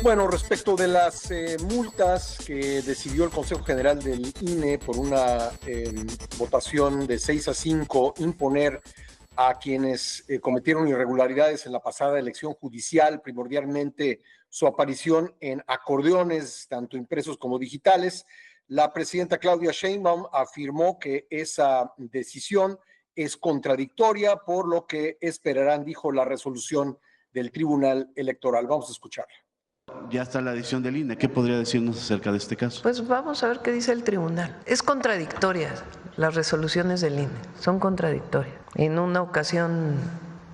Bueno, respecto de las multas que decidió el Consejo General del INE por una votación de 6-5 imponer a quienes cometieron irregularidades en la pasada elección judicial, primordialmente su aparición en acordeones, tanto impresos como digitales, la presidenta Claudia Sheinbaum afirmó que esa decisión es contradictoria, por lo que esperarán, dijo, la resolución del Tribunal Electoral. Vamos a escucharla. Ya está la decisión del INE. ¿Qué podría decirnos acerca de este caso? Pues vamos a ver qué dice el tribunal. Es contradictoria las resoluciones del INE, son contradictorias. En una ocasión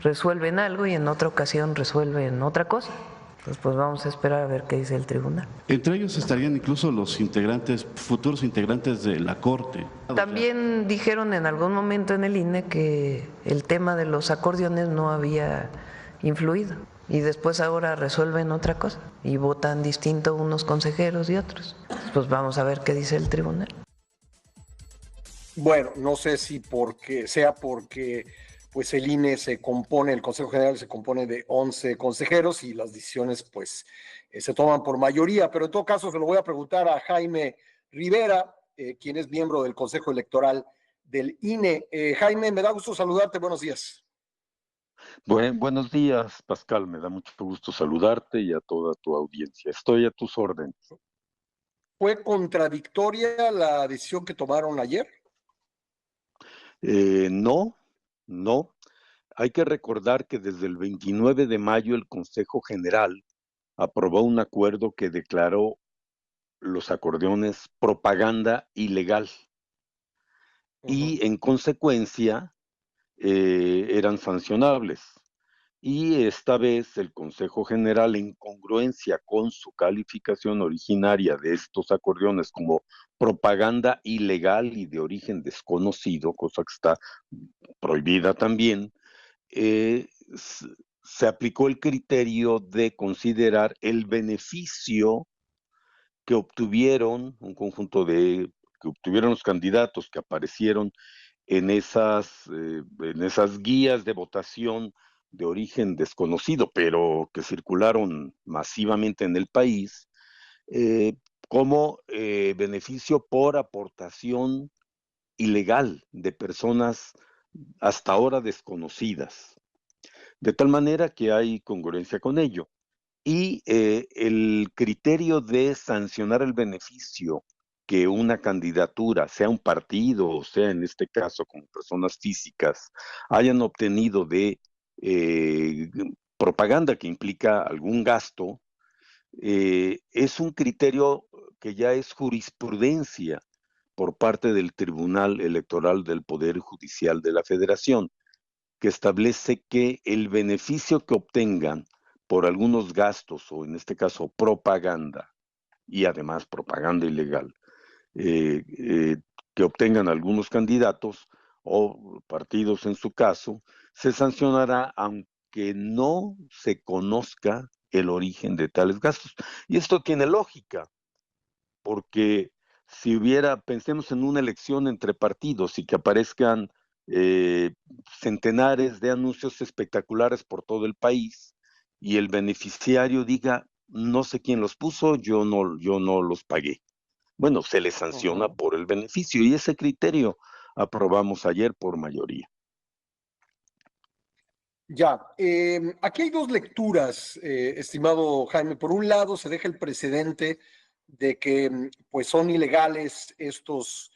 resuelven algo y en otra ocasión resuelven otra cosa. Entonces, pues vamos a esperar a ver qué dice el tribunal. Entre ellos estarían incluso los integrantes, futuros integrantes de la Corte. También dijeron en algún momento en el INE que el tema de los acordeones no había influido. Y después ahora resuelven otra cosa y votan distinto unos consejeros y otros. Pues vamos a ver qué dice el tribunal. Bueno, no sé si sea porque pues el INE el Consejo General se compone de 11 consejeros y las decisiones pues se toman por mayoría, pero en todo caso se lo voy a preguntar a Jaime Rivera, quien es miembro del Consejo Electoral del INE. Jaime, me da gusto saludarte, buenos días. Buenos días, Pascal. Me da mucho gusto saludarte y a toda tu audiencia. Estoy a tus órdenes. ¿Fue contradictoria la decisión que tomaron ayer? No, no. Hay que recordar que desde el 29 de mayo el Consejo General aprobó un acuerdo que declaró los acordeones propaganda ilegal y en consecuencia eran sancionables. Y esta vez el Consejo General, en congruencia con su calificación originaria de estos acordeones como propaganda ilegal y de origen desconocido, cosa que está prohibida también, se aplicó el criterio de considerar el beneficio que obtuvieron que obtuvieron los candidatos que aparecieron en esas guías de votación de origen desconocido, pero que circularon masivamente en el país, como beneficio por aportación ilegal de personas hasta ahora desconocidas. De tal manera que hay congruencia con ello. Y el criterio de sancionar el beneficio que una candidatura, sea un partido o sea en este caso como personas físicas, hayan obtenido de propaganda que implica algún gasto, es un criterio que ya es jurisprudencia por parte del Tribunal Electoral del Poder Judicial de la Federación, que establece que el beneficio que obtengan por algunos gastos, o en este caso propaganda, y además propaganda ilegal, que obtengan algunos candidatos o partidos en su caso, se sancionará aunque no se conozca el origen de tales gastos. Y esto tiene lógica, porque si pensemos en una elección entre partidos y que aparezcan centenares de anuncios espectaculares por todo el país y el beneficiario diga, no sé quién los puso, yo no los pagué. Bueno, se le sanciona por el beneficio y ese criterio aprobamos ayer por mayoría. Ya, aquí hay dos lecturas, estimado Jaime. Por un lado, se deja el precedente de que pues son ilegales estos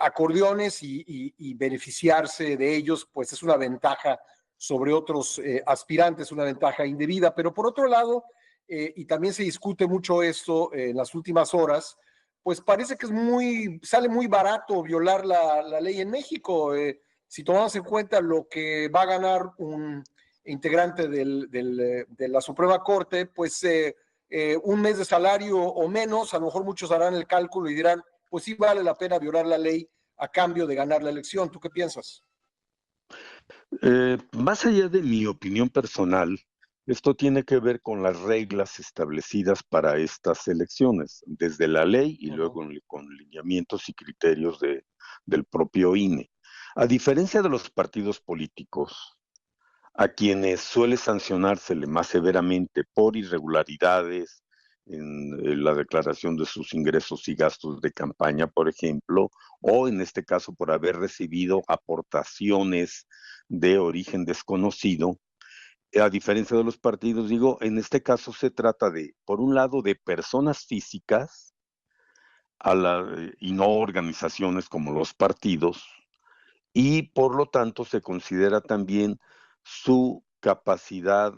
acordeones y beneficiarse de ellos, pues es una ventaja sobre otros aspirantes, una ventaja indebida. Pero por otro lado, y también se discute mucho esto en las últimas horas, pues parece que sale muy barato violar la ley en México. Si tomamos en cuenta lo que va a ganar un integrante de la Suprema Corte, pues un mes de salario o menos, a lo mejor muchos harán el cálculo y dirán, pues sí vale la pena violar la ley a cambio de ganar la elección. ¿Tú qué piensas? Más allá de mi opinión personal, esto tiene que ver con las reglas establecidas para estas elecciones, desde la ley y luego con lineamientos y criterios del propio INE. A diferencia de los partidos políticos, a quienes suele sancionársele más severamente por irregularidades en la declaración de sus ingresos y gastos de campaña, por ejemplo, o en este caso por haber recibido aportaciones de origen desconocido. A diferencia de los partidos, digo, en este caso se trata de, por un lado, de personas físicas y no organizaciones como los partidos, y por lo tanto se considera también su capacidad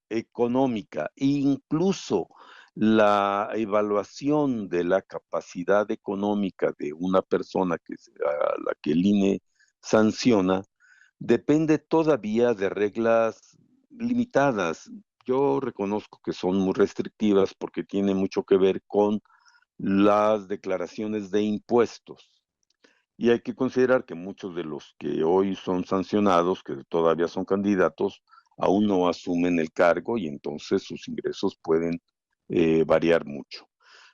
económica, incluso la evaluación de la capacidad económica de una persona a la que el INE sanciona depende todavía de reglas limitadas. Yo reconozco que son muy restrictivas porque tiene mucho que ver con las declaraciones de impuestos. Y hay que considerar que muchos de los que hoy son sancionados, que todavía son candidatos, aún no asumen el cargo y entonces sus ingresos pueden variar mucho.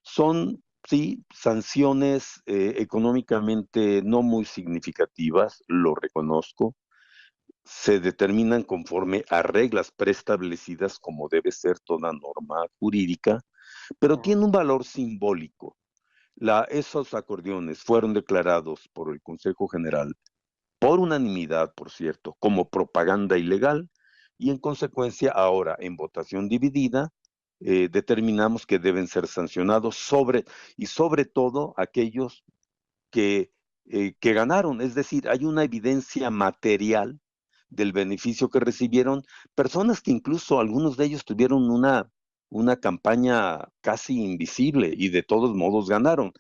Son, sí, sanciones económicamente no muy significativas, lo reconozco, se determinan conforme a reglas preestablecidas como debe ser toda norma jurídica, pero tiene un valor simbólico. Esos acordeones fueron declarados por el Consejo General, por unanimidad, por cierto, como propaganda ilegal, y en consecuencia ahora en votación dividida determinamos que deben ser sancionados sobre todo aquellos que ganaron, es decir, hay una evidencia material del beneficio que recibieron, personas que incluso algunos de ellos tuvieron una campaña casi invisible y de todos modos ganaron.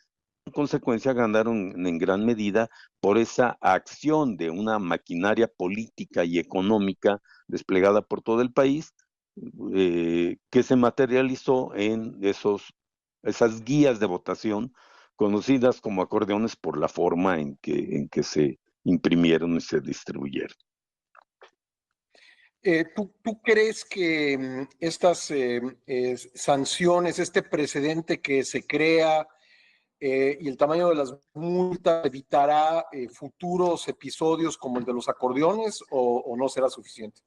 En consecuencia, ganaron en gran medida por esa acción de una maquinaria política y económica desplegada por todo el país, que se materializó en esas guías de votación conocidas como acordeones por la forma en que se imprimieron y se distribuyeron. ¿Tú crees que estas sanciones, este precedente que se crea y el tamaño de las multas evitará futuros episodios como el de los acordeones o no será suficiente?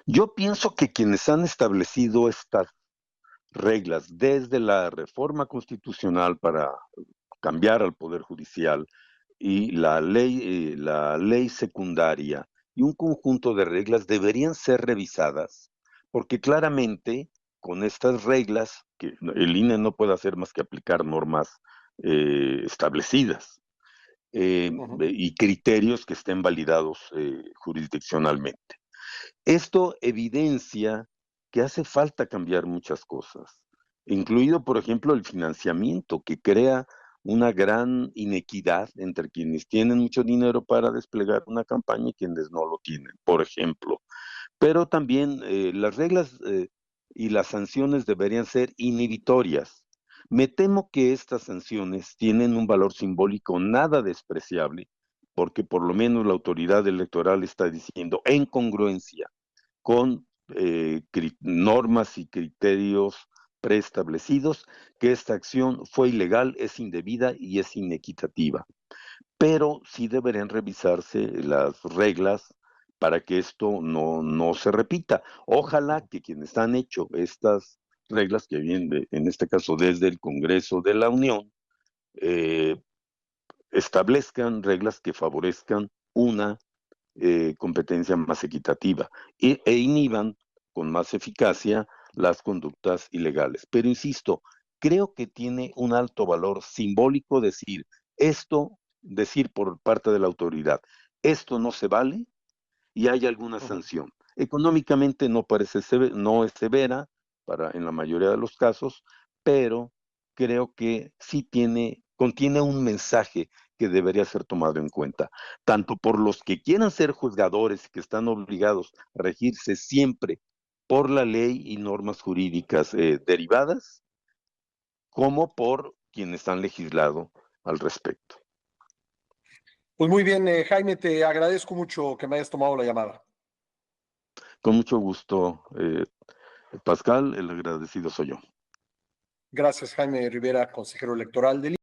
Yo pienso que quienes han establecido estas reglas desde la reforma constitucional para cambiar al Poder Judicial y la ley secundaria y un conjunto de reglas deberían ser revisadas, porque claramente con estas reglas, que el INE no puede hacer más que aplicar normas establecidas y criterios que estén validados jurisdiccionalmente. Esto evidencia que hace falta cambiar muchas cosas, incluido, por ejemplo, el financiamiento, que crea una gran inequidad entre quienes tienen mucho dinero para desplegar una campaña y quienes no lo tienen, por ejemplo. Pero también las reglas y las sanciones deberían ser inhibitorias. Me temo que estas sanciones tienen un valor simbólico nada despreciable, porque por lo menos la autoridad electoral está diciendo en congruencia con normas y criterios preestablecidos que esta acción fue ilegal, es indebida y es inequitativa. Pero sí deberían revisarse las reglas para que esto no se repita. Ojalá que quienes han hecho estas reglas, que vienen en este caso desde el Congreso de la Unión, eh, establezcan reglas que favorezcan una competencia más equitativa e inhiban con más eficacia las conductas ilegales. Pero insisto, creo que tiene un alto valor simbólico decir por parte de la autoridad, esto no se vale y hay alguna sanción. Económicamente no es severa en la mayoría de los casos, pero creo que sí contiene un mensaje que debería ser tomado en cuenta, tanto por los que quieran ser juzgadores y que están obligados a regirse siempre por la ley y normas jurídicas derivadas, como por quienes han legislado al respecto. Pues muy bien, Jaime, te agradezco mucho que me hayas tomado la llamada. Con mucho gusto, Pascal, el agradecido soy yo. Gracias, Jaime Rivera, consejero electoral del